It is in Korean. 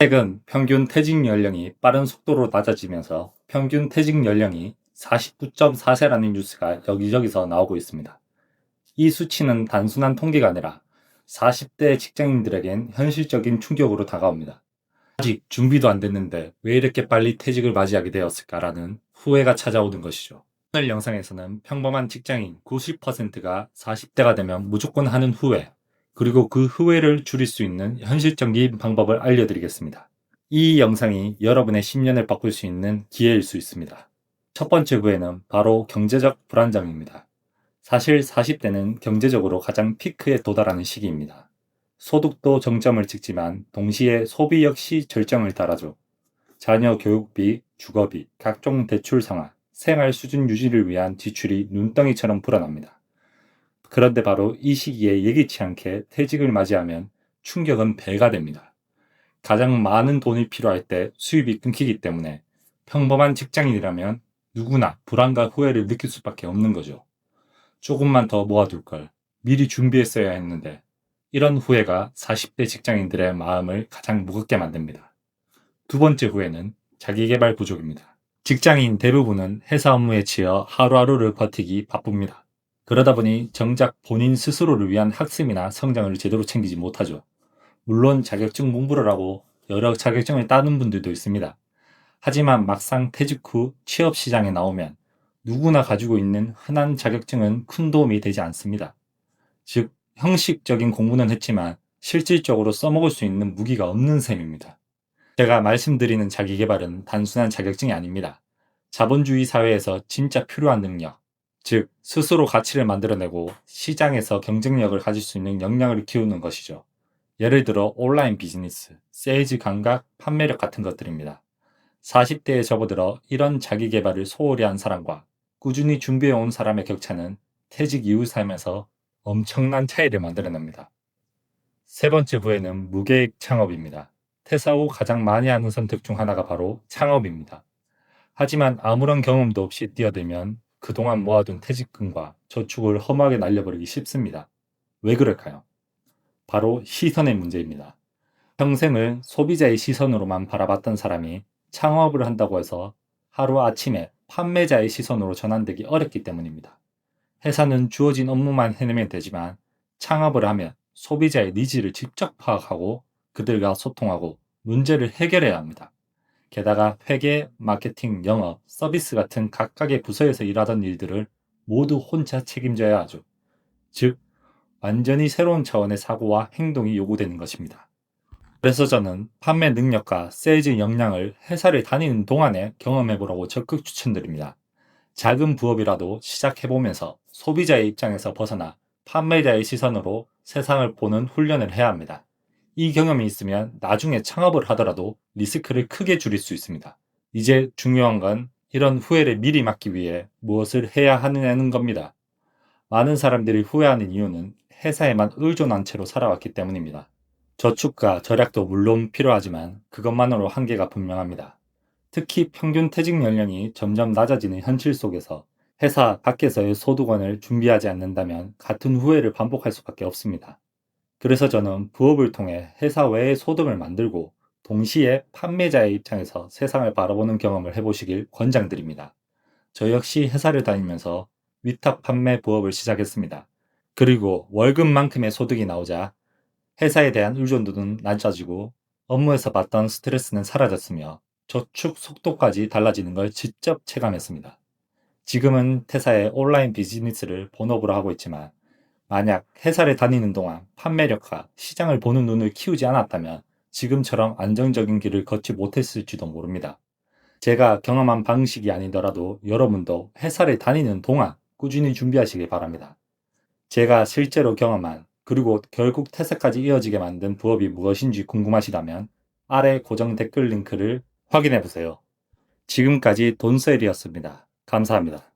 최근 평균 퇴직 연령이 빠른 속도로 낮아지면서 평균 퇴직 연령이 49.4세라는 뉴스가 여기저기서 나오고 있습니다. 이 수치는 단순한 통계가 아니라 40대 직장인들에겐 현실적인 충격으로 다가옵니다. 아직 준비도 안 됐는데 왜 이렇게 빨리 퇴직을 맞이하게 되었을까라는 후회가 찾아오는 것이죠. 오늘 영상에서는 평범한 직장인 90%가 40대가 되면 무조건 하는 후회, 그리고 그 후회를 줄일 수 있는 현실적인 방법을 알려드리겠습니다. 이 영상이 여러분의 10년을 바꿀 수 있는 기회일 수 있습니다. 첫 번째 후회는 바로 경제적 불안정입니다. 사실 40대는 경제적으로 가장 피크에 도달하는 시기입니다. 소득도 정점을 찍지만 동시에 소비 역시 절정을 달하죠. 자녀 교육비, 주거비, 각종 대출 상환, 생활 수준 유지를 위한 지출이 눈덩이처럼 불어납니다. 그런데 바로 이 시기에 예기치 않게 퇴직을 맞이하면 충격은 배가 됩니다. 가장 많은 돈이 필요할 때 수입이 끊기기 때문에 평범한 직장인이라면 누구나 불안과 후회를 느낄 수밖에 없는 거죠. 조금만 더 모아둘 걸, 미리 준비했어야 했는데, 이런 후회가 40대 직장인들의 마음을 가장 무겁게 만듭니다. 두 번째 후회는 자기계발 부족입니다. 직장인 대부분은 회사 업무에 치여 하루하루를 버티기 바쁩니다. 그러다 보니 정작 본인 스스로를 위한 학습이나 성장을 제대로 챙기지 못하죠. 물론 자격증 공부를 하고 여러 자격증을 따는 분들도 있습니다. 하지만 막상 퇴직 후 취업 시장에 나오면 누구나 가지고 있는 흔한 자격증은 큰 도움이 되지 않습니다. 즉, 형식적인 공부는 했지만 실질적으로 써먹을 수 있는 무기가 없는 셈입니다. 제가 말씀드리는 자기계발은 단순한 자격증이 아닙니다. 자본주의 사회에서 진짜 필요한 능력, 즉 스스로 가치를 만들어내고 시장에서 경쟁력을 가질 수 있는 역량을 키우는 것이죠. 예를 들어 온라인 비즈니스, 세일즈 감각, 판매력 같은 것들입니다. 40대에 접어들어 이런 자기계발을 소홀히 한 사람과 꾸준히 준비해온 사람의 격차는 퇴직 이후 삶에서 엄청난 차이를 만들어냅니다. 세 번째 부에는 무계획 창업입니다. 퇴사 후 가장 많이 하는 선택 중 하나가 바로 창업입니다. 하지만 아무런 경험도 없이 뛰어들면 그동안 모아둔 퇴직금과 저축을 험하게 날려버리기 쉽습니다. 왜 그럴까요? 바로 시선의 문제입니다. 평생을 소비자의 시선으로만 바라봤던 사람이 창업을 한다고 해서 하루아침에 판매자의 시선으로 전환되기 어렵기 때문입니다. 회사는 주어진 업무만 해내면 되지만 창업을 하면 소비자의 니즈를 직접 파악하고 그들과 소통하고 문제를 해결해야 합니다. 게다가 회계, 마케팅, 영업, 서비스 같은 각각의 부서에서 일하던 일들을 모두 혼자 책임져야 하죠. 즉, 완전히 새로운 차원의 사고와 행동이 요구되는 것입니다. 그래서 저는 판매 능력과 세일즈 역량을 회사를 다니는 동안에 경험해보라고 적극 추천드립니다. 작은 부업이라도 시작해보면서 소비자의 입장에서 벗어나 판매자의 시선으로 세상을 보는 훈련을 해야 합니다. 이 경험이 있으면 나중에 창업을 하더라도 리스크를 크게 줄일 수 있습니다. 이제 중요한 건 이런 후회를 미리 막기 위해 무엇을 해야 하느냐는 겁니다. 많은 사람들이 후회하는 이유는 회사에만 의존한 채로 살아왔기 때문입니다. 저축과 절약도 물론 필요하지만 그것만으로 한계가 분명합니다. 특히 평균 퇴직 연령이 점점 낮아지는 현실 속에서 회사 밖에서의 소득원을 준비하지 않는다면 같은 후회를 반복할 수밖에 없습니다. 그래서 저는 부업을 통해 회사 외의 소득을 만들고 동시에 판매자의 입장에서 세상을 바라보는 경험을 해보시길 권장드립니다. 저 역시 회사를 다니면서 위탁 판매 부업을 시작했습니다. 그리고 월급만큼의 소득이 나오자 회사에 대한 의존도는 낮아지고 업무에서 받던 스트레스는 사라졌으며 저축 속도까지 달라지는 걸 직접 체감했습니다. 지금은 퇴사해 온라인 비즈니스를 본업으로 하고 있지만 만약 회사를 다니는 동안 판매력과 시장을 보는 눈을 키우지 않았다면 지금처럼 안정적인 길을 걷지 못했을지도 모릅니다. 제가 경험한 방식이 아니더라도 여러분도 회사를 다니는 동안 꾸준히 준비하시길 바랍니다. 제가 실제로 경험한 그리고 결국 퇴사까지 이어지게 만든 부업이 무엇인지 궁금하시다면 아래 고정 댓글 링크를 확인해 보세요. 지금까지 돈셀이었습니다. 감사합니다.